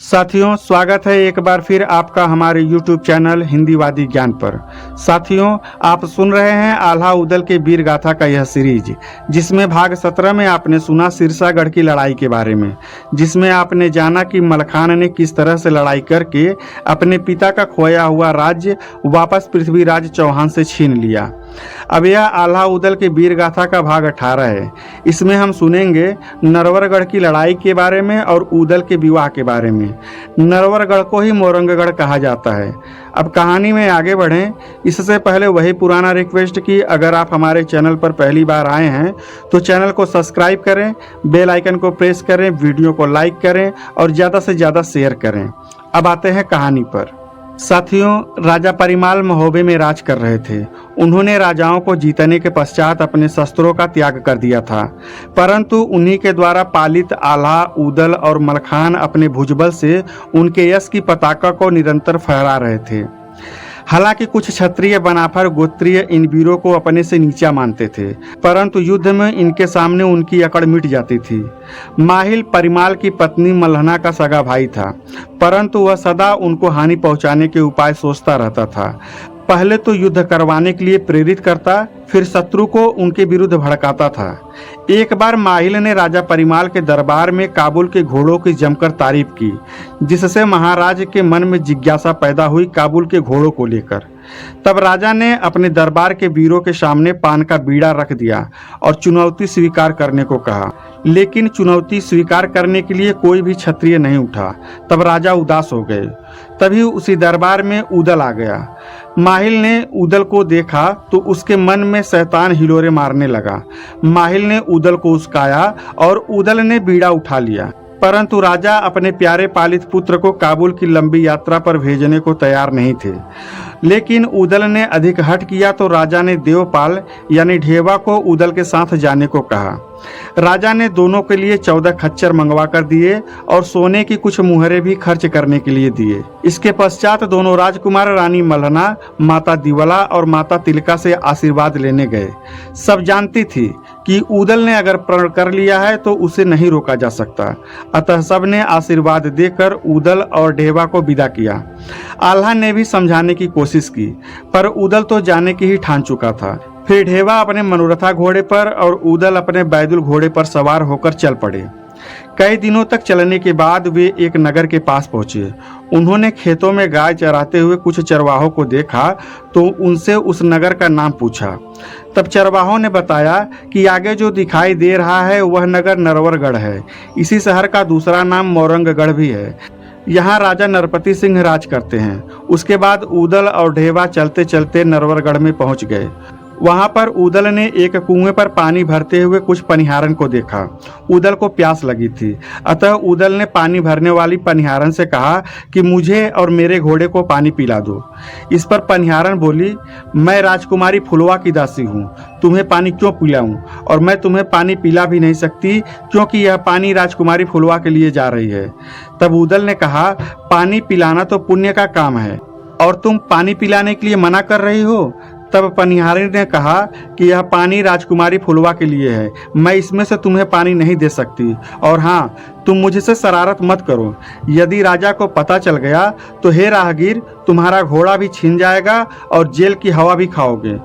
साथियों, स्वागत है एक बार फिर आपका हमारे YouTube चैनल हिंदीवादी ज्ञान पर। साथियों, आप सुन रहे हैं आल्हा उदल के वीर गाथा का यह सीरीज, जिसमें भाग 17 में आपने सुना सिरसागढ़ की लड़ाई के बारे में, जिसमें आपने जाना कि मलखान ने किस तरह से लड़ाई करके अपने पिता का खोया हुआ राज्य वापस पृथ्वीराज चौहान से छीन लिया। अब यह आल्हा उदल के वीर गाथा का भाग 18 है। इसमें हम सुनेंगे नरवरगढ़ की लड़ाई के बारे में और उदल के विवाह के बारे में। नरवरगढ़ को ही मोरंगगढ़ कहा जाता है। अब कहानी में आगे बढ़ें, इससे पहले वही पुराना रिक्वेस्ट कि अगर आप हमारे चैनल पर पहली बार आए हैं तो चैनल को सब्सक्राइब करें, बेल आइकन को प्रेस करें, वीडियो को लाइक करें और ज़्यादा से ज़्यादा शेयर करें। अब आते हैं कहानी पर। साथियों, राजा परिमाल महोबे में राज कर रहे थे। उन्होंने राजाओं को जीतने के पश्चात अपने शस्त्रों का त्याग कर दिया था, परंतु उन्हीं के द्वारा पालित आल्हा, उदल और मलखान अपने भुजबल से उनके यश की पताका को निरंतर फहरा रहे थे। हालांकि कुछ क्षत्रिय बनाफर गोत्रीय इन वीरों को अपने से नीचा मानते थे, परंतु युद्ध में इनके सामने उनकी अकड़ मिट जाती थी। माहिल परिमाल की पत्नी मल्हना का सगा भाई था, परंतु वह सदा उनको हानि पहुंचाने के उपाय सोचता रहता था। पहले तो युद्ध करवाने के लिए प्रेरित करता, फिर शत्रु को उनके विरुद्ध भड़काता था। एक बार माहिल ने राजा परिमाल के दरबार में काबुल के घोड़ों की जमकर तारीफ की, जिससे महाराज के मन में जिज्ञासा पैदा हुई काबुल के घोड़ों को लेकर। तब राजा ने अपने दरबार के वीरों के सामने पान का बीड़ा रख दिया और चुनौती स्वीकार करने को कहा, लेकिन चुनौती स्वीकार करने के लिए कोई भी क्षत्रिय नहीं उठा। तब राजा उदास हो गए। तभी उसी दरबार में उदल आ गया। माहिल ने उदल को देखा तो उसके मन में शैतान हिलोरे मारने लगा। माहिल ने उदल को उस्काया और उदल ने बीड़ा उठा लिया, परंतु राजा अपने प्यारे पालित पुत्र को काबुल की लंबी यात्रा पर भेजने को तैयार नहीं थे। लेकिन उदल ने अधिक हठ किया तो राजा ने देवपाल यानी ढेवा को उदल के साथ जाने को कहा। राजा ने दोनों के लिए 14 खच्चर मंगवा कर दिए और सोने की कुछ मुहरें भी खर्च करने के लिए दिए। इसके पश्चात दोनों राजकुमार रानी मल्हना, माता दिवला और माता तिलका से आशीर्वाद लेने गए। सब जानती थी कि उदल ने अगर प्रण कर लिया है तो उसे नहीं रोका जा सकता, अतः सब ने आशीर्वाद देकर उदल और ढेवा को विदा किया। आल्हा ने भी समझाने की कोशिश की, पर उदल तो जाने की ही ठान चुका था। फिर ढेवा अपने मनोरथा घोड़े पर और उदल अपने बैदुल घोड़े पर सवार होकर चल पड़े। कई दिनों तक चलने के बाद वे एक नगर के पास पहुंचे। उन्होंने खेतों में गाय चराते हुए कुछ चरवाहों को देखा तो उनसे उस नगर का नाम पूछा। तब चरवाहों ने बताया कि आगे जो दिखाई दे रहा है वह नगर नरवरगढ़ है। इसी शहर का दूसरा नाम मोरंगगढ़ भी है। यहाँ राजा नरपति सिंह राज करते हैं। उसके बाद उदल और ढेवा चलते चलते नरवरगढ़ में पहुंच गए। वहां पर उदल ने एक कुएं पर पानी भरते हुए कुछ पनिहारन को देखा। उदल को प्यास लगी थी, अतः उदल ने पानी भरने वाली पनिहारन से कहा कि मुझे और मेरे घोड़े को पानी पिला दो। इस पर पनिहारन बोली, मैं राजकुमारी फुलवा की दासी हूँ, तुम्हें पानी क्यों पिलाऊं? और मैं तुम्हें पानी पिला भी नहीं सकती क्योंकि यह पानी राजकुमारी फुलवा के लिए जा रही है। तब उदल ने कहा, पानी पिलाना तो पुण्य का काम है और तुम पानी पिलाने के लिए मना कर रही हो। तब पनिहारी ने कहा कि यह पानी राजकुमारी फुलवा के लिए है, मैं इसमें से तुम्हें पानी नहीं दे सकती। और हाँ, तुम मुझसे शरारत मत करो। यदि राजा को पता चल गया तो हे राहगीर, तुम्हारा घोड़ा भी छीन जाएगा और जेल की हवा भी खाओगे।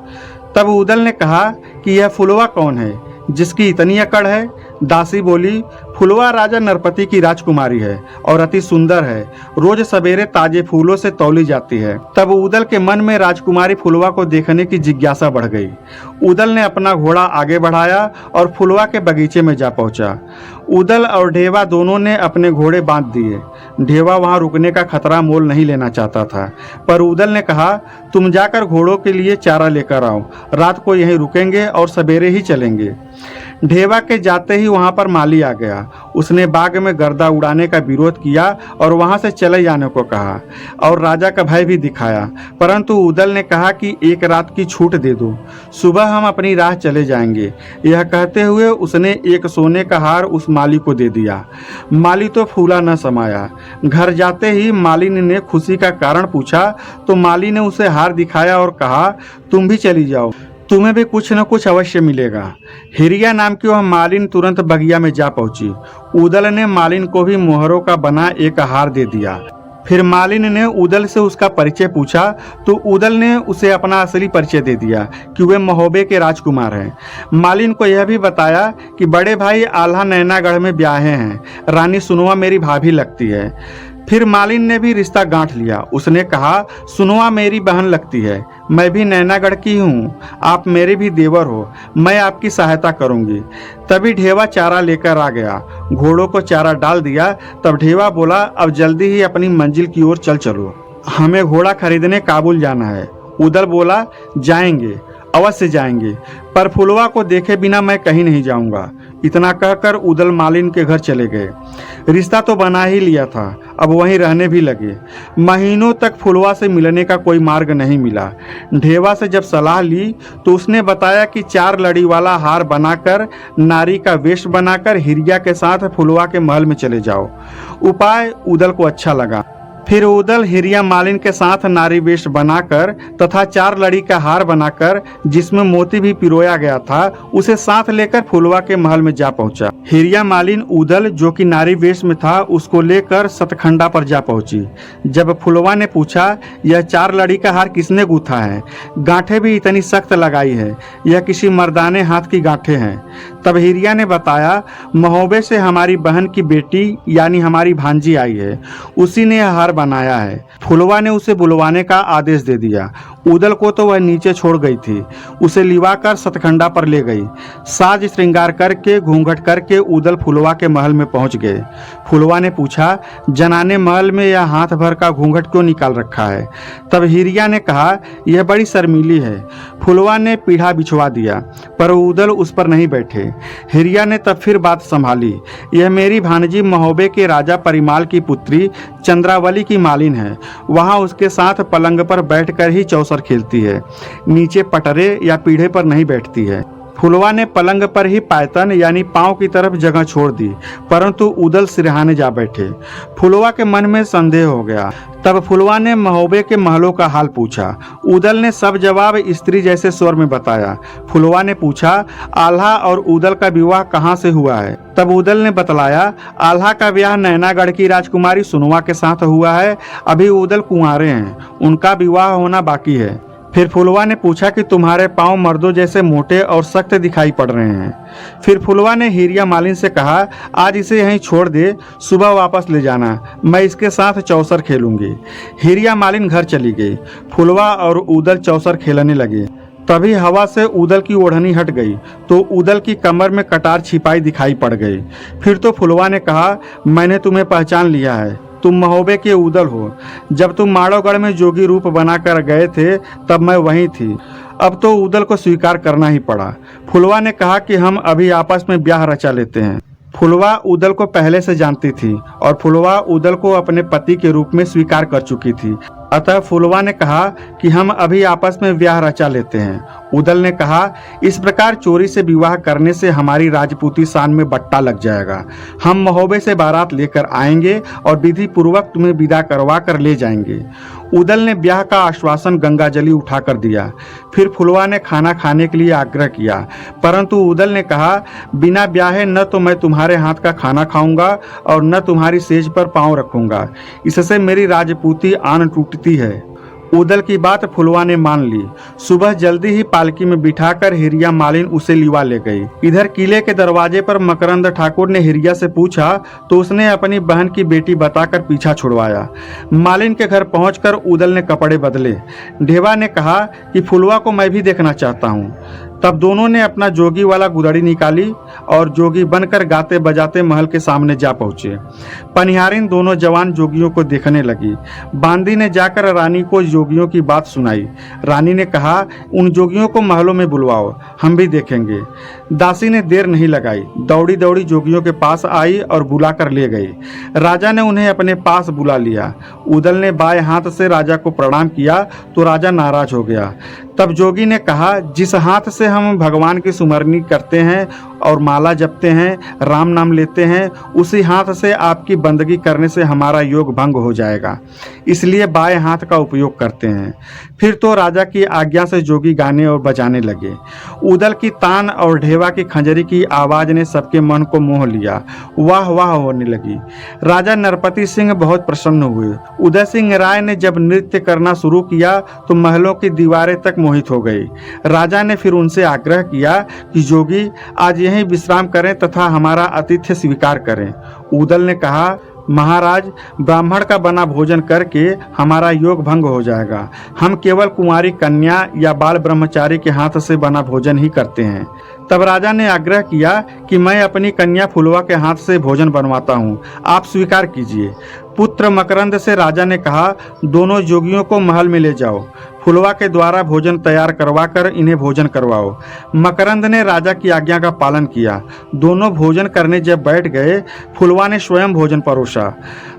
तब उदल ने कहा कि यह फुलवा कौन है जिसकी इतनी अकड़ है? दासी बोली, फुलवा राजा नरपति की राजकुमारी है और अति सुंदर है, रोज सवेरे ताजे फूलों से तौली जाती है। तब उदल के मन में राजकुमारी फुलवा को देखने की जिज्ञासा बढ़ गई। उदल ने अपना घोड़ा आगे बढ़ाया और फुलवा के बगीचे में जा पहुंचा। उदल और ढेवा दोनों ने अपने घोड़े बांध दिए। ढेवा वहां रुकने का खतरा मोल नहीं लेना चाहता था, पर उदल ने कहा, तुम जाकर घोड़ों के लिए चारा लेकर आओ, रात को यहीं रुकेंगे और सवेरे ही चलेंगे। ढेवा के जाते ही वहां पर माली आ गया। उसने बाग में गर्दा उड़ाने का विरोध किया और वहां से चले जाने को कहा और राजा का भय भी दिखाया, परंतु उदल ने कहा कि एक रात की छूट दे दो, सुबह हम अपनी राह चले जाएंगे। यह कहते हुए उसने एक सोने का हार उस माली को दे दिया। माली तो फूला न समाया। घर जाते ही मालिनी ने खुशी का कारण पूछा तो माली ने उसे हार दिखाया और कहा, तुम भी चली जाओ, तुम्हें भी कुछ न कुछ अवश्य मिलेगा। हिरिया नाम की वह मालिन तुरंत बगिया में जा पहुंची। उदल ने मालिन को भी मोहरों का बना एक हार दे दिया। फिर मालिन ने उदल से उसका परिचय पूछा तो उदल ने उसे अपना असली परिचय दे दिया कि वे महोबे के राजकुमार हैं। मालिन को यह भी बताया कि बड़े भाई आल्हा नैनागढ़ में ब्याहे हैं, रानी सुनवा मेरी भाभी लगती है। फिर मालिन ने भी रिश्ता गांठ लिया। उसने कहा, सुनवा मेरी बहन लगती है, मैं भी नैनागढ़ की हूँ, आप मेरे भी देवर हो, मैं आपकी सहायता करूँगी। तभी ढेवा चारा लेकर आ गया। घोड़ों को चारा डाल दिया। तब ढेवा बोला, अब जल्दी ही अपनी मंजिल की ओर चल चलो, हमें घोड़ा खरीदने काबुल जाना है। उदल बोला, जाएंगे, अवश्य जाएंगे, पर फुलवा को देखे बिना मैं कहीं नहीं जाऊंगा। इतना कहकर उदल मालिन के घर चले गए। रिश्ता तो बना ही लिया था, अब वहीं रहने भी लगे। महीनों तक फुलवा से मिलने का कोई मार्ग नहीं मिला। ढेवा से जब सलाह ली तो उसने बताया कि 4 लड़ी वाला हार बनाकर नारी का वेश बनाकर हिरिया के साथ फुलवा के महल में चले जाओ। उपाय उदल को अच्छा लगा। फिर उदल हिरिया मालिन के साथ नारी वेश बनाकर तथा 4 लड़ी का हार बनाकर जिसमें मोती भी पिरोया गया था उसे साथ लेकर फुलवा के महल में जा पहुंचा। हिरिया मालिन उदल जो कि नारी वेश में था उसको लेकर सतखंडा पर जा पहुंची। जब फुलवा ने पूछा, यह 4 लड़ी का हार किसने गूथा है? गांठें भी इतनी सख्त लगाई है, यह किसी मर्दाने हाथ की गांठें हैं। तब हिरिया ने बताया, महोबे से हमारी बहन की बेटी यानी हमारी भांजी आई है, उसी ने यह हार बनाया है। फुलवा ने उसे बुलवाने का आदेश दे दिया। उदल को तो वह नीचे छोड़ गई थी, उसे लिवाकर सतखंडा पर ले गई। साज श्रृंगार करके घूंघट करके उदल फुलवा के महल में पहुंच गए। फुलवा ने पूछा, जनाने महल में यह हाथ भर का घूंघट क्यों निकाल रखा है? तब हिरिया ने कहा, यह बड़ी शर्मीली है। फुलवा ने पीढ़ा बिछवा दिया, पर उदल उस पर नहीं बैठे। हिरिया ने तब फिर बात संभाली, यह मेरी भांजी महोबे के राजा परिमाल की पुत्री चंद्रावली की मालिन है। वहां उसके साथ पलंग पर बैठकर ही चौसर खेलती है, नीचे पटरे या पीढ़े पर नहीं बैठती है। फुलवा ने पलंग पर ही पायतन यानी पांव की तरफ जगह छोड़ दी, परंतु उदल सिरहाने जा बैठे। फुलवा के मन में संदेह हो गया। तब फुलवा ने महोबे के महलों का हाल पूछा। उदल ने सब जवाब स्त्री जैसे स्वर में बताया। फुलवा ने पूछा, आल्हा और उदल का विवाह कहाँ से हुआ है? तब उदल ने बतलाया, आल्हा का ब्याह नैनागढ़ की राजकुमारी सुनवा के साथ हुआ है, अभी उदल कुंवारे हैं, उनका विवाह होना बाकी है। फिर फुलवा ने पूछा कि तुम्हारे पांव मर्दों जैसे मोटे और सख्त दिखाई पड़ रहे हैं। फिर फुलवा ने हिरिया मालिन से कहा, आज इसे यहीं छोड़ दे, सुबह वापस ले जाना, मैं इसके साथ चौसर खेलूंगी। हिरिया मालिन घर चली गई। फुलवा और उदल चौसर खेलने लगे। तभी हवा से उदल की ओढ़नी हट गई तो उदल की कमर में कटार छिपाई दिखाई पड़ गई। फिर तो फुलवा ने कहा, मैंने तुम्हें पहचान लिया है, तुम महोबे के उदल हो। जब तुम माड़ोगढ़ में जोगी रूप बनाकर गए थे तब मैं वहीं थी। अब तो उदल को स्वीकार करना ही पड़ा। फुलवा ने कहा कि हम अभी आपस में ब्याह रचा लेते हैं। फुलवा उदल को पहले से जानती थी और फुलवा उदल को अपने पति के रूप में स्वीकार कर चुकी थी। अतः फुलवा ने कहा कि हम अभी आपस में ब्याह रचा लेते हैं। उदल ने कहा, इस प्रकार चोरी से विवाह करने से हमारी राजपूती शान में बट्टा लग जाएगा। हम महोबे से बारात लेकर आएंगे और विधि पूर्वक तुम्हें विदा करवा कर ले जाएंगे। उदल ने ब्याह का आश्वासन गंगाजली उठाकर दिया। फिर फुलवा ने खाना खाने के लिए आग्रह किया, परंतु उदल ने कहा, बिना ब्याहे न तो मैं तुम्हारे हाथ का खाना खाऊंगा और न तुम्हारी सेज पर पांव रखूंगा, इससे मेरी राजपूती आन टूटती है। उदल की बात फुलवा ने मान ली। सुबह जल्दी ही पालकी में बिठाकर हिरिया मालिन उसे लिवा ले गई। इधर किले के दरवाजे पर मकरंद ठाकुर ने हिरिया से पूछा तो उसने अपनी बहन की बेटी बताकर पीछा छुड़वाया। मालिन के घर पहुंचकर उदल ने कपड़े बदले। ढेवा ने कहा कि फुलवा को मैं भी देखना चाहता हूँ। तब दोनों ने अपना जोगी वाला गुदड़ी निकाली और जोगी बनकर गाते बजाते महल के सामने जा पहुंचे। पनिहारिन दोनों जवान जोगियों को देखने लगी। बांदी ने जाकर रानी को जोगियों की बात सुनाई। रानी ने कहा, उन जोगियों को महलों में बुलवाओ, हम भी देखेंगे। दासी ने देर नहीं लगाई, दौड़ी दौड़ी जोगियों के पास आई और बुला कर ले गई। राजा ने उन्हें अपने पास बुला लिया। उदल ने बाएं हाथ से राजा को प्रणाम किया तो राजा नाराज हो गया। तब जोगी ने कहा, जिस हाथ से हम भगवान की सुमरनी करते हैं और माला जपते हैं, राम नाम लेते हैं, उसी हाथ से आपकी बंदगी करने से हमारा योग भंग हो जाएगा, इसलिए बाएं हाथ का उपयोग करते हैं। फिर तो राजा की आज्ञा से जोगी गाने और बजाने लगे। उदल की तान और ढेवा की खंजरी की आवाज ने सबके मन को मोह लिया। वाह वाह होने लगी। राजा नरपति सिंह बहुत प्रसन्न हुए। उदय सिंह राय ने जब नृत्य करना शुरू किया तो महलों की दीवारें तक मोहित हो गई। राजा ने फिर उनसे आग्रह किया कि जोगी आज यहीं विश्राम करें तथा हमारा आतिथ्य स्वीकार करें। उदल ने कहा, महाराज, ब्राह्मण का बना भोजन करके हमारा योग भंग हो जाएगा। हम केवल कुंवारी कन्या या बाल ब्रह्मचारी के हाथ से बना भोजन ही करते हैं। तब राजा ने आग्रह किया कि मैं अपनी कन्या फुलवा के हाथ से भोजन बनवाता हूँ, आप स्वीकार कीजिए। पुत्र मकरंद से राजा ने कहा, दोनों जोगियों को महल में ले जाओ, फुलवा के द्वारा भोजन तैयार करवाकर इन्हें भोजन करवाओ। मकरंद ने राजा की आज्ञा का पालन किया। दोनों भोजन करने जब बैठ गए, फुलवा ने स्वयं भोजन परोसा।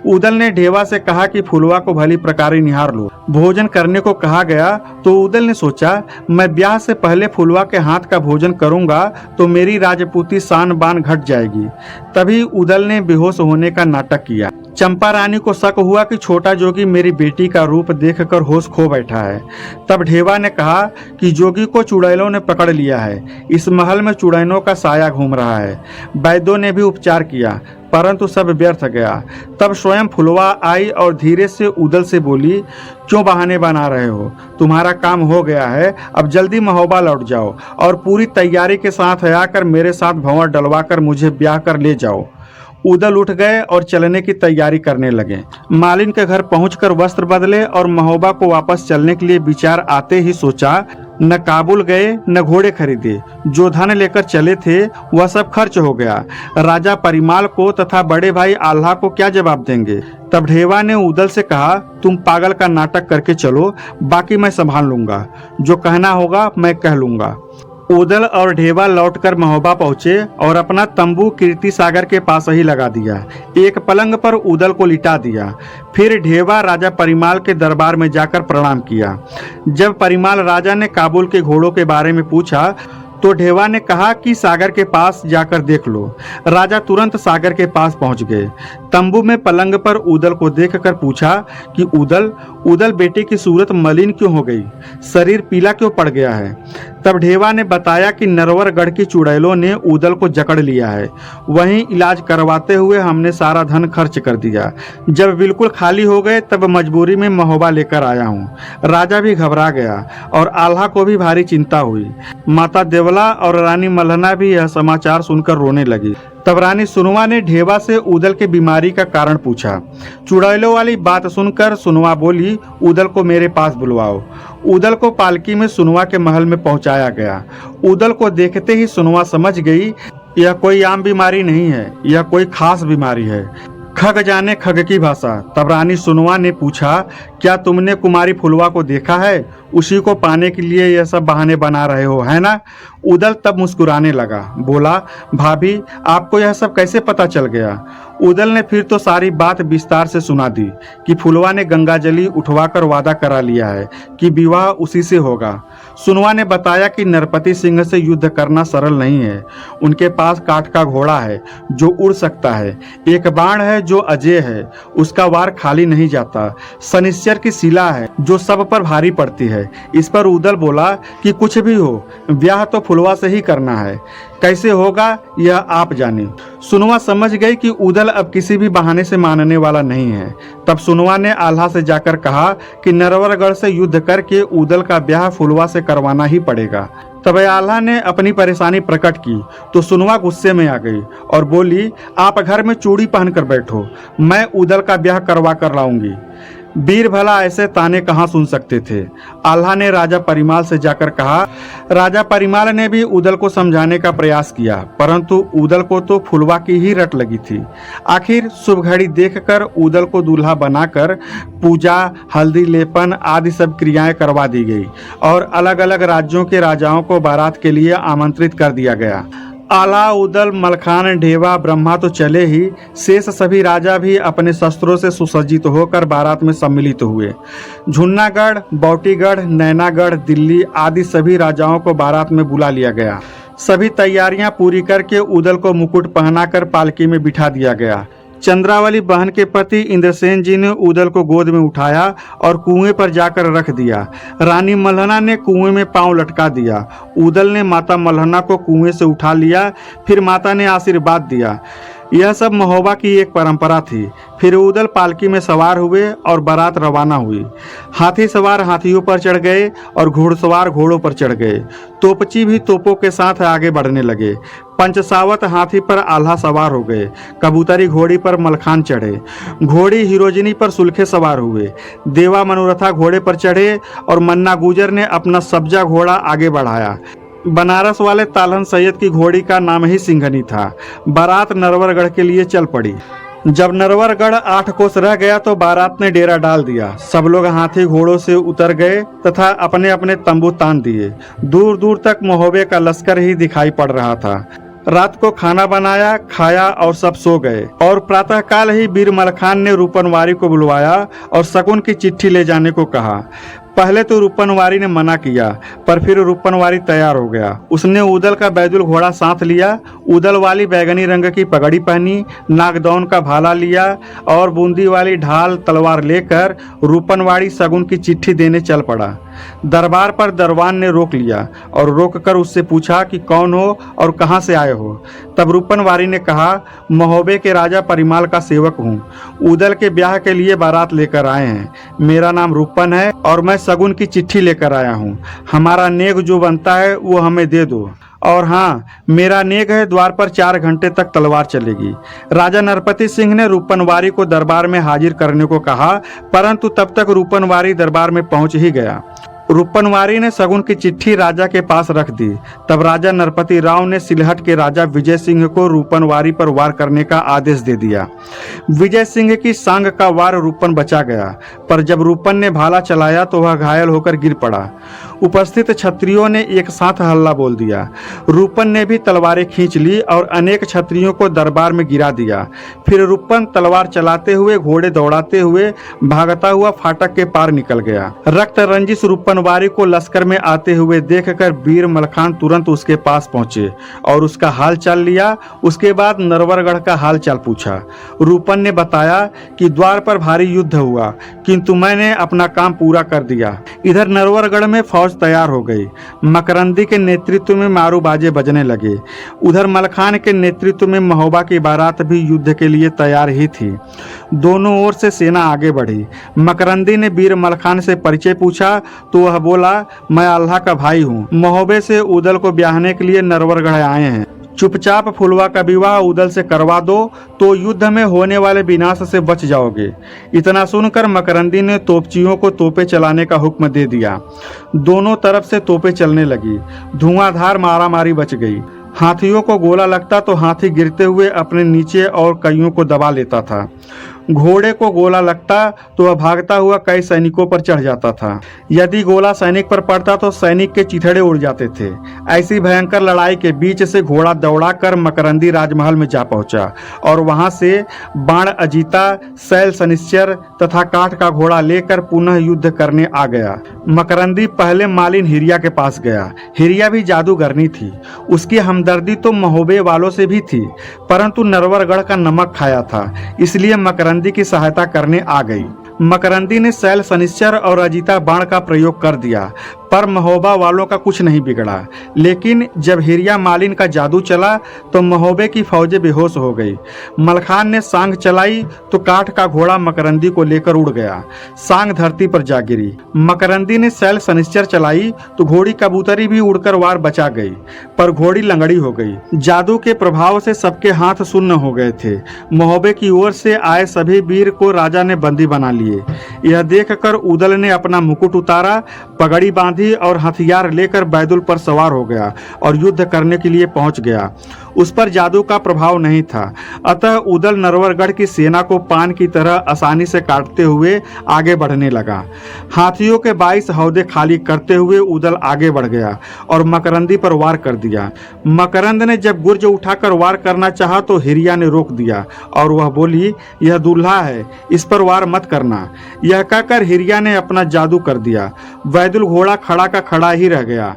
उदल ने ढेवा से कहा कि फुलवा को भली प्रकार निहार लो। भोजन करने को कहा गया तो उदल ने सोचा, मैं ब्याह से पहले फुलवा के हाथ का भोजन करूंगा तो मेरी राजपूती शान बान घट जाएगी। तभी उदल ने बेहोश होने का नाटक किया। चंपा रानी को शक हुआ कि छोटा जोगी मेरी बेटी का रूप देखकर होश खो बैठा है। तब ढेवा ने कहा कि जोगी को चुड़ैलों ने पकड़ लिया है, इस महल में चुड़ैलों का साया घूम रहा है। वैद्यों ने भी उपचार किया परंतु सब व्यर्थ गया। तब स्वयं फुलवा आई और धीरे से उदल से बोली, क्यों बहाने बना रहे हो? तुम्हारा काम हो गया है, अब जल्दी महोबा लौट जाओ और पूरी तैयारी के साथ आकर मेरे साथ भंवर डलवा कर मुझे ब्याह कर ले जाओ। उदल उठ गए और चलने की तैयारी करने लगे। मालिन के घर पहुंचकर वस्त्र बदले और महोबा को वापस चलने के लिए विचार आते ही सोचा, न काबुल गए न घोड़े खरीदे, जो धन लेकर चले थे वह सब खर्च हो गया। राजा परिमाल को तथा बड़े भाई आल्हा को क्या जवाब देंगे? तब ढेवा ने उदल से कहा, तुम पागल का नाटक करके चलो, बाकी मैं संभाल लूंगा, जो कहना होगा मैं कह लूंगा। उदल और ढेवा लौटकर महोबा पहुंचे और अपना तंबू कीर्ति सागर के पास ही लगा दिया। एक पलंग पर उदल को लिटा दिया। फिर ढेवा राजा परिमाल के दरबार में जाकर प्रणाम किया। जब परिमाल राजा ने काबुल के घोड़ों के बारे में पूछा तो ढेवा ने कहा कि सागर के पास जाकर देख लो। राजा तुरंत सागर के पास पहुंच गए। तंबू में पलंग पर उदल को देखकर पूछा कि उदल बेटे की सूरत मलिन क्यों हो गई, शरीर पीला क्यों पड़ गया है? तब ढेवा ने बताया कि नरवरगढ़ की चुड़ैलों ने उदल को जकड़ लिया है, वहीं इलाज करवाते हुए हमने सारा धन खर्च कर दिया। जब बिल्कुल खाली हो गए तब मजबूरी में महोबा लेकर आया हूँ। राजा भी घबरा गया और आल्हा को भी भारी चिंता हुई। माता देवला और रानी मल्हना भी यह समाचार सुनकर रोने लगी। तब रानी सुनवा ने ढेवा से उदल के बीमारी का कारण पूछा। चुड़ैलों वाली बात सुनकर सुनवा बोली, उदल को मेरे पास बुलवाओ। उदल को पालकी में सुनवा के महल में पहुंचाया गया। उदल को देखते ही सुनवा समझ गई, यह कोई आम बीमारी नहीं है, यह कोई खास बीमारी है। खग जाने खग की भाषा। तब रानी सुनवा ने पूछा, क्या तुमने कुमारी फुलवा को देखा है? उसी को पाने के लिए यह सब बहाने बना रहे हो, है ना? उदल तब मुस्कुराने लगा, बोला, भाभी आपको यह सब कैसे पता चल गया? उदल ने फिर तो सारी बात विस्तार से सुना दी कि फुलवा ने गंगाजली उठवाकर वादा करा लिया है कि विवाह उसी से होगा। सुनवा ने बताया कि नरपति सिंह से युद्ध करना सरल नहीं है। उनके पास काठ का घोड़ा है जो उड़ सकता है, एक बाण है जो अजेय है, उसका वार खाली नहीं जाता, शनिश्चर की शिला है जो सब पर भारी पड़ती है। इस पर उदल बोला कि कुछ भी हो, ब्याह तो फुलवा से ही करना है, कैसे होगा यह आप जाने। सुनवा समझ गई कि उदल अब किसी भी बहाने से मानने वाला नहीं है। तब सुनवा ने आल्हा से जाकर कहा कि नरवरगढ़ से युद्ध करके उदल का ब्याह फुलवा से करवाना ही पड़ेगा। तब आल्हा ने अपनी परेशानी प्रकट की तो सुनवा गुस्से में आ गई और बोली, आप घर में चूड़ी पहनकर बैठो, मैं उदल का ब्याह करवा कर लाऊंगी। वीर भला ऐसे ताने कहाँ सुन सकते थे। आल्हा ने राजा परिमाल से जाकर कहा। राजा परिमाल ने भी उदल को समझाने का प्रयास किया, परंतु उदल को तो फुलवा की ही रट लगी थी। आखिर शुभ घड़ी देखकर उदल को दूल्हा बनाकर पूजा, हल्दी लेपन आदि सब क्रियाएं करवा दी गई और अलग अलग राज्यों के राजाओं को बारात के लिए आमंत्रित कर दिया गया। आला, उदल, मलखान, ढेवा, ब्रह्मा तो चले ही, शेष सभी राजा भी अपने शस्त्रों से सुसज्जित होकर बारात में सम्मिलित हुए। झुन्नागढ़, बौटीगढ़, नैनागढ़, दिल्ली आदि सभी राजाओं को बारात में बुला लिया गया। सभी तैयारियां पूरी करके उदल को मुकुट पहनाकर पालकी में बिठा दिया गया। चंद्रावली बहन के पति इंद्रसेन जी ने उदल को गोद में उठाया और कुएं पर जाकर रख दिया। रानी मल्हना ने कुएं में पांव लटका दिया। उदल ने माता मल्हना को कुएं से उठा लिया। फिर माता ने आशीर्वाद दिया। यह सब महोबा की एक परंपरा थी। फिर उदल पालकी में सवार हुए और बारात रवाना हुई। हाथी सवार हाथियों पर चढ़ गए और घुड़सवार घोड़ों पर चढ़ गए। तोपची भी तोपों के साथ आगे बढ़ने लगे। पंचसावत हाथी पर आल्हा सवार हो गए। कबूतरी घोड़ी पर मलखान चढ़े। घोड़ी हिरोजिनी पर सुल्खे सवार हुए। देवा मनोरथा घोड़े पर चढ़े और मन्ना गुजर ने अपना सब्जा घोड़ा आगे बढ़ाया। बनारस वाले तालहन सैयद की घोड़ी का नाम ही सिंघनी था। बारात नरवरगढ़ के लिए चल पड़ी। जब नरवरगढ़ 8 कोस रह गया तो बारात ने डेरा डाल दिया। सब लोग हाथी घोड़ों से उतर गए तथा अपने अपने तंबू तान दिए। दूर दूर तक महोबे का लश्कर ही दिखाई पड़ रहा था। रात को खाना बनाया, खाया और सब सो गए। और प्रातःकाल ही बीर मलखान ने रूपनवारी को बुलवाया और शकुन की चिट्ठी ले जाने को कहा। पहले तो रूपनवारी ने मना किया, पर फिर रूपनवारी तैयार हो गया। उसने उदल का बैदुल घोड़ा साथ लिया। उदल वाली बैगनी रंग की पगड़ी पहनी, नागदौन का भाला लिया और बूंदी वाली ढाल तलवार लेकर रूपनवारी शगुन की चिट्ठी देने चल पड़ा। दरबार पर दरबान ने रोक लिया और रोककर उससे पूछा कि कौन हो और कहाँ से आए हो। तब रूपनवारी ने कहा, महोबे के राजा परिमाल का सेवक हूँ। उदल के ब्याह के लिए बारात लेकर आए हैं। मेरा नाम रूपन है और मैं शगुन की चिट्ठी लेकर आया हूँ। हमारा नेग जो बनता है वो हमें दे दो। और हाँ, मेरा नेग है, द्वार पर 4 घंटे तक तलवार चलेगी। राजा नरपति सिंह ने रूपनवारी को दरबार में हाजिर करने को कहा, परंतु तब तक रूपनवारी दरबार में पहुंच ही गया। रूपनवारी ने शगुन की चिट्ठी राजा के पास रख दी। तब राजा नरपति राव ने सिलहट के राजा विजय सिंह को रूपनवारी पर वार करने का आदेश दे दिया। विजय सिंह की सांग का वार रूपन बचा गया, पर जब रूपन ने भाला चलाया तो वह घायल होकर गिर पड़ा। उपस्थित क्षत्रियों ने एक साथ हल्ला बोल दिया। रूपन ने भी तलवारें खींच ली और अनेक क्षत्रियों को दरबार में गिरा दिया। फिर रूपन तलवार चलाते हुए, घोड़े दौड़ाते हुए भागता हुआ फाटक के पार निकल गया। रक्त रंजिश रूपनवारी को लश्कर में आते हुए देखकर बीर मलखान तुरंत उसके पास पहुंचे और उसका हाल चाल लिया। उसके बाद नरवरगढ़ का हाल चाल पूछा। रूपन ने बताया कि द्वार पर भारी युद्ध हुआ, किंतु मैंने अपना काम पूरा कर दिया। इधर नरवरगढ़ में फौज तैयार हो गई। मकरंदी के नेतृत्व में मारू बाजे बजने लगे। उधर मलखान के नेतृत्व में महोबा की बारात भी युद्ध के लिए तैयार ही थी। दोनों ओर से सेना आगे बढ़ी। मकरंदी ने बीर मलखान से परिचय पूछा तो वह बोला, मैं अल्लाह का भाई हूँ। महोबे से उदल को ब्याहने के लिए नरवरगढ़ आए हैं। चुपचाप फुलवा का विवाह उदल से करवा दो तो युद्ध में होने वाले विनाश से बच जाओगे। इतना सुनकर मकरंदी ने तोपचियों को तोपे चलाने का हुक्म दे दिया। दोनों तरफ से तोपे चलने लगी। धुआंधार मारामारी बच गई। हाथियों को गोला लगता तो हाथी गिरते हुए अपने नीचे और कईयों को दबा लेता था। घोड़े को गोला लगता तो वह भागता हुआ कई सैनिकों पर चढ़ जाता था। यदि गोला सैनिक पर पड़ता तो सैनिक के चिथड़े उड़ जाते थे। ऐसी भयंकर लड़ाई के बीच से घोड़ा दौड़ाकर मकरंदी राजमहल में जा पहुंचा और वहां से बाण अजीता, शैल शनिश्चर तथा काठ का घोड़ा लेकर पुनः युद्ध करने आ गया। मकरंदी पहले मालिन हिरिया के पास गया। हिरिया भी जादूगरनी थी। उसकी हमदर्दी तो महोबे वालों से भी थी, परंतु नरवरगढ़ का नमक खाया था, इसलिए मकरंदी की सहायता करने आ गई। मकरंदी ने शैल शनिश्चर और अजीता बाण का प्रयोग कर दिया, पर महोबा वालों का कुछ नहीं बिगड़ा। लेकिन जब हिरिया मालिन का जादू चला तो महोबे की फौजें बेहोश हो गई। मलखान ने सांग चलाई तो काठ का घोड़ा मकरंदी को लेकर उड़ गया। सांग धरती पर जा गिरी। मकरंदी ने शैल शनिश्चर चलाई तो घोड़ी कबूतरी भी उड़कर वार बचा गई, पर घोड़ी लंगड़ी हो गई। जादू के प्रभाव से सबके हाथ सुन्न हो गए थे। महोबे की ओर से आए सभी वीर को राजा ने बंदी बना लिए। यह देखकर उदल ने अपना मुकुट उतारा, पगड़ी बांधी और हथियार लेकर बैदुल पर सवार हो गया और युद्ध करने के लिए पहुंच गया। उस पर जादू का प्रभाव नहीं था, अतः उदल नरवरगढ़ की सेना को पान की तरह आसानी से काटते हुए आगे बढ़ने लगा। हाथियों के 22 हौदे खाली करते हुए उदल आगे बढ़ गया और मकरंदी पर वार कर दिया। मकरंद ने जब गुर्ज उठाकर वार करना चाहा तो हिरिया ने रोक दिया और वह बोली, यह दूल्हा है, इस पर वार मत करना। यह कहकर हिरिया ने अपना जादू कर दिया। बैदुल घोड़ा खड़ा का खड़ा ही रह गया।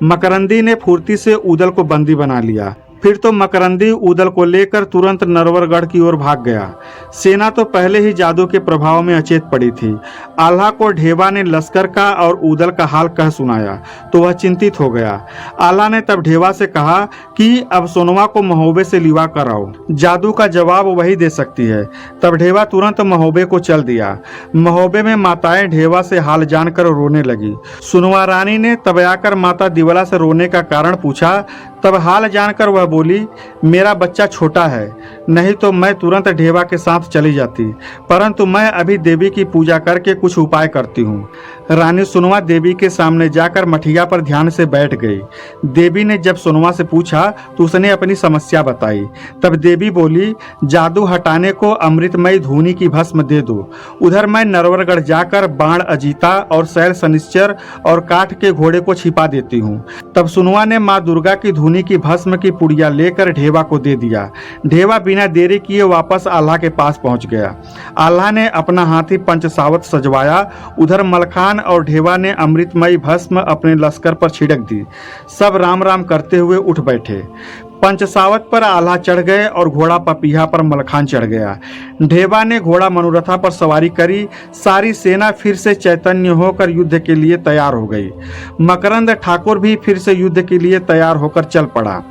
मकरंदी ने फुर्ती से उदल को बंदी बना लिया। फिर तो मकरंदी उदल को लेकर तुरंत नरवरगढ़ की ओर भाग गया। सेना तो पहले ही जादू के प्रभाव में अचेत पड़ी थी। आल्हा को ढेबा ने लश्कर का और उदल का हाल कह सुनाया तो वह चिंतित हो गया। आल्हा ने तब ढेबा से कहा कि अब सोनवा को महोबे से लिवा कर आओ, जादू का जवाब वही दे सकती है। तब ढेबा तुरंत महोबे को चल दिया। महोबे में माताएं ढेबा से हाल जानकर रोने लगी। सुनवा रानी ने तब आकर माता दिवला से रोने का कारण पूछा। तब हाल जानकर वह बोली, मेरा बच्चा छोटा है, नहीं तो मैं तुरंत ढेबा के साथ चली जाती, परंतु मैं अभी देवी की पूजा करके कुछ उपाय करती हूँ। रानी सुनवा देवी के सामने जाकर मठिया पर ध्यान से बैठ गई। देवी ने जब सुनवा से पूछा तो उसने अपनी समस्या बताई। तब देवी बोली, जादू हटाने को अमृतमयी धूनी की भस्म दे दो। उधर मैं नरवरगढ़ जाकर बाण अजीता और शैल शनिश्चर और काठ के घोड़े को छिपा देती हूँ। तब सुनवा ने माँ दुर्गा की धूनी की भस्म की पुड़िया लेकर ढेबा को दे दिया। ढेबा बिना देरी किए वापस आल्हा के पास पहुंच गया। आल्हा ने अपना हाथी पंचसावत सजवाया। उधर मलखान और ढेबा ने अमृतमयी भस्म अपने लश्कर पर छिड़क दी। सब राम राम करते हुए उठ बैठे। पंचसावत पर आल्हा चढ़ गए और घोड़ा पपीहा पर मलखान चढ़ गया। ढेबा ने घोड़ा मनोरथा पर सवारी करी। सारी सेना फिर से चैतन्य होकर युद्ध के लिए तैयार हो गई। मकरंद ठाकुर भी फिर से युद्ध के लिए तैयार होकर चल पड़ा।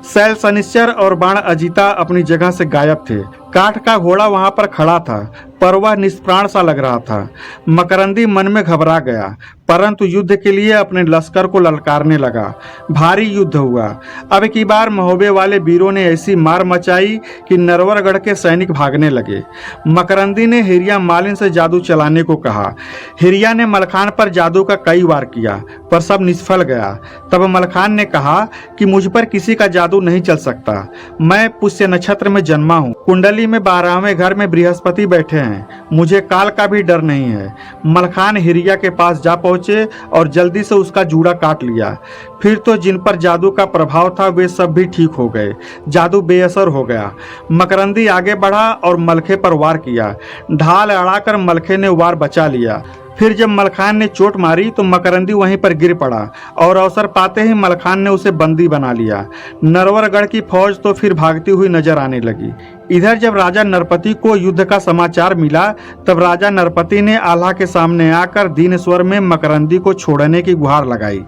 शैल शनिश्चर और बाण अजीता अपनी जगह से गायब थे। काठ का घोड़ा वहां पर खड़ा था, पर वह निष्प्राण सा लग रहा था। मकरंदी मन में घबरा गया, परंतु युद्ध के लिए अपने लश्कर को ललकारने लगा। भारी युद्ध हुआ। अब की बार महोबे वाले वीरों ने ऐसी मार मचाई कि नरवरगढ़ के सैनिक भागने लगे। मकरंदी ने हिरिया मालिन से जादू चलाने को कहा। हिरिया ने मलखान पर जादू का कई वार किया, पर सब निष्फल गया। तब मलखान ने कहा कि मुझ पर किसी का जादू नहीं चल सकता। मैं पुष्य नक्षत्र में जन्मा हूँ। कुंडली में 12वें घर में बृहस्पति बैठे हैं। मुझे काल का भी डर नहीं है। मलखान हिरिया के पास जा पहुंचे और जल्दी से उसका जूड़ा काट लिया। फिर तो जिन पर जादू का प्रभाव था वे सब भी ठीक हो गए। जादू बेअसर हो गया। मकरंदी आगे बढ़ा और मलखे पर वार किया। ढाल अड़ाकर मलखे ने वार बचा लिया। फिर जब मलखान ने चोट मारी तो मकरंदी वहीं पर गिर पड़ा और अवसर पाते ही मलखान ने उसे बंदी बना लिया। नरवरगढ़ की फौज तो फिर भागती हुई नजर आने लगी। इधर जब राजा नरपति को युद्ध का समाचार मिला तब राजा नरपति ने आल्हा के सामने आकर दीन स्वर में मकरंदी को छोड़ने की गुहार लगाई।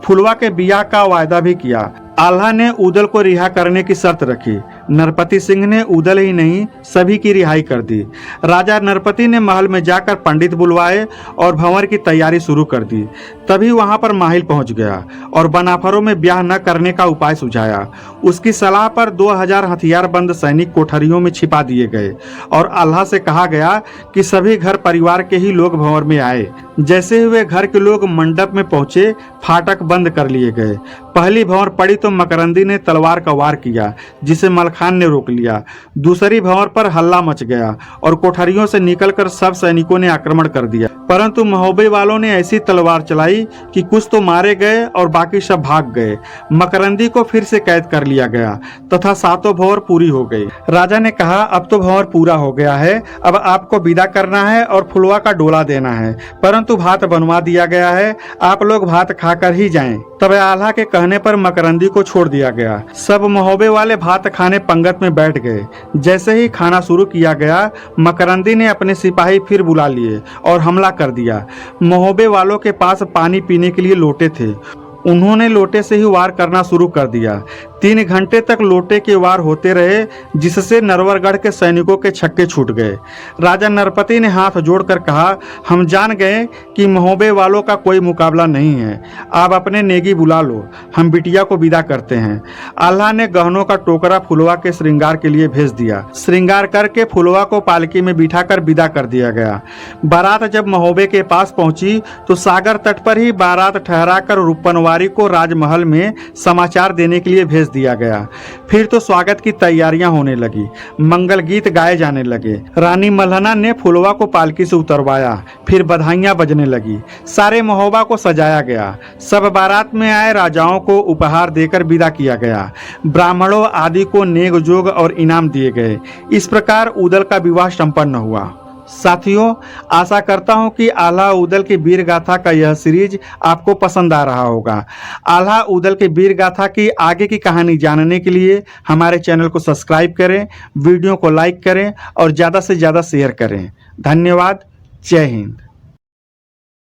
फुलवा के बियाह का वायदा भी किया। आल्हा ने उदल को रिहा करने की शर्त रखी। नरपति सिंह ने उदल ही नहीं सभी की रिहाई कर दी। राजा नरपति ने महल में जाकर पंडित बुलवाए और भंवर की तैयारी शुरू कर दी। तभी वहां पर माहिल पहुंच गया और बनाफरों में ब्याह न करने का उपाय सुझाया। उसकी सलाह पर 2000 हथियारबंद सैनिक कोठरियों में छिपा दिए गए और आल्हा से कहा गया कि सभी घर परिवार के ही लोग भंवर में आए। जैसे ही वे घर के लोग मंडप में पहुंचे, फाटक बंद कर लिए गए। पहली भंवर पड़ी तो मकरंदी ने तलवार का वार किया, जिसे मलखान ने रोक लिया। दूसरी भंवर पर हल्ला मच गया और कोठरियों से निकलकर सब सैनिकों ने आक्रमण कर दिया, परंतु महोबे वालों ने ऐसी तलवार चलाई कि कुछ तो मारे गए और बाकी सब भाग गए। मकरंदी को फिर से कैद कर लिया गया तथा सातों भंवर पूरी हो गई। राजा ने कहा, अब तो भंवर पूरा हो गया है, अब आपको विदा करना है और फुलवा का डोला देना है, परंतु भात बनवा दिया गया है, आप लोग भात खाकर ही जाएं। तब आल्हा के कहने पर मकरंदी को छोड़ दिया गया। सब महोबे वाले भात खाने पंगत में बैठ गए। जैसे ही खाना शुरू किया गया, मकरंदी ने अपने सिपाही फिर बुला लिए और हमला कर दिया। महोबे वालों के पास पानी पीने के लिए लोटे थे। उन्होंने लोटे से ही वार करना शुरू कर दिया। 3 घंटे तक लोटे के वार होते रहे, जिससे नरवरगढ़ के सैनिकों के छक्के छूट गए। राजा नरपति ने हाथ जोड़कर कहा, हम जान गए कि महोबे वालों का कोई मुकाबला नहीं है। आप अपने नेगी बुला लो, हम बिटिया को विदा करते हैं। आल्हा ने गहनों का टोकरा फुलवा के श्रृंगार के लिए भेज दिया। श्रृंगार करके फुलवा को पालकी में बिठाकर विदा कर दिया गया। बारात जब महोबे के पास पहुंची तो सागर तट पर ही बारात ठहराकर रूपनवारी को राजमहल में समाचार देने के लिए भेज दिया गया। फिर तो स्वागत की तैयारियां होने लगी, मंगल गीत गाए जाने लगे। रानी मल्हना ने फुलवा को पालकी से उतरवाया, फिर बधाइयां बजने लगी। सारे महोबा को सजाया गया। सब बारात में आए राजाओं को उपहार देकर विदा किया गया। ब्राह्मणों आदि को नेग जोग और इनाम दिए गए। इस प्रकार उदल का विवाह संपन्न हुआ। साथियों, आशा करता हूं कि आल्हा उदल की वीर गाथा का यह सीरीज आपको पसंद आ रहा होगा। आल्हा उदल के वीर गाथा की आगे की कहानी जानने के लिए हमारे चैनल को सब्सक्राइब करें, वीडियो को लाइक करें और ज़्यादा से ज़्यादा शेयर करें। धन्यवाद। जय हिंद।